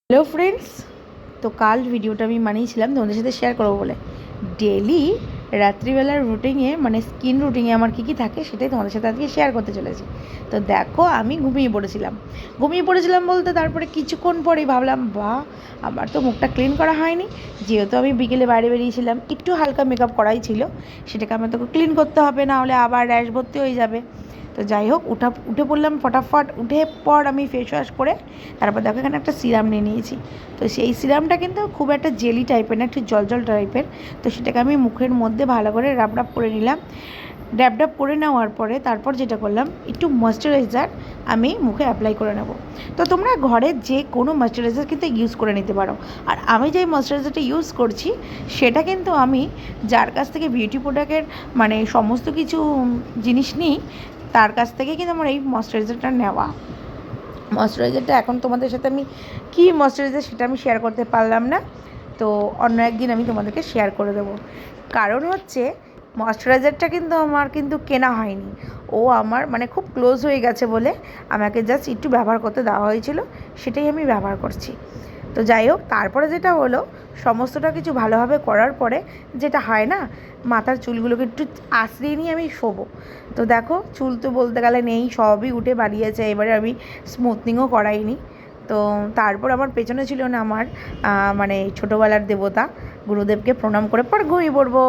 Hello friends, তো কাল ভিডিওটা আমি বানিয়েছিলাম তোমাদের সাথে শেয়ার করবো বলে। ডেলি রাত্রিবেলার রুটিনে মানে স্কিন রুটিনে আমার কী কী থাকে সেটাই তোমাদের সাথে আজকে শেয়ার করতে চলেছি। তো দেখো, আমি ঘুমিয়ে পড়েছিলাম বলতে তারপরে কিছুক্ষণ পরেই ভাবলাম আমার তো মুখটা ক্লিন করা হয়নি, যেহেতু আমি বিকেলে বাইরে বেরিয়েছিলাম, একটু হালকা মেকআপ করাই ছিল, সেটাকে আমার তোকে ক্লিন করতে হবে, না হলে আবার র্যাশ ভর্তি হয়ে যাবে। তো যাই হোক, উঠে পড়লাম ফটাফট। উঠে পর আমি ফেস ওয়াশ করে তারপর দেখো এখানে একটা সিরাম নিয়ে নিয়েছি। তো সেই সিরামটা কিন্তু খুব একটা জেলি টাইপের না, একটু জল টাইপের। তো সেটাকে আমি মুখের মধ্যে ভালো করে রাব করে নিলাম। ড্যাব করে নেওয়ার পরে তারপর যেটা করলাম, একটু ময়েশ্চারাইজার আমি মুখে অ্যাপ্লাই করে নেব। তো তোমরা ঘরে যে কোনো ময়েশ্চারাইজার কিন্তু ইউজ করে নিতে পারো। আর আমি যে ময়েশ্চারাইজারটা ইউজ করছি সেটা কিন্তু আমি যার কাছ থেকে বিউটি প্রোডাক্টের মানে সমস্ত কিছু জিনিস নিই, তার কাছ থেকে কিন্তু আমার এই ময়েশ্চারাইজারটা নেওয়া। ময়েশ্চারাইজারটা এখন তোমাদের সাথে আমি কী ময়েশ্চারাইজার সেটা আমি শেয়ার করতে পারলাম না, তো অন্য একদিন আমি তোমাদেরকে শেয়ার করে দেবো। কারণ হচ্ছে ময়েশ্চারাইজারটা কিন্তু আমার কিন্তু কেনা হয়নি, ও আমার মানে খুব ক্লোজ হয়ে গেছে বলে আমাকে জাস্ট একটু ব্যবহার করতে দেওয়া হয়েছিল, সেটাই আমি ব্যবহার করছি। তো যাই হোক, তারপরে যেটা হলো, সমস্তটা কিছু ভালোভাবে করার পরে যেটা হয় না, মাথার চুলগুলোকে একটু আঁচড়িয়ে নিয়ে আমি শোবো। তো দেখো, চুল তো বলতে গেলে নেই, সবই উঠে বাড়িয়েছে, এবারে আমি স্মুথনিংও করাইনি। তো তারপর আমার পেছনে ছিল না আমার মানে ছোটোবেলার দেবতা গুরুদেবকে প্রণাম করে পর ঘুমিয়ে পড়বো।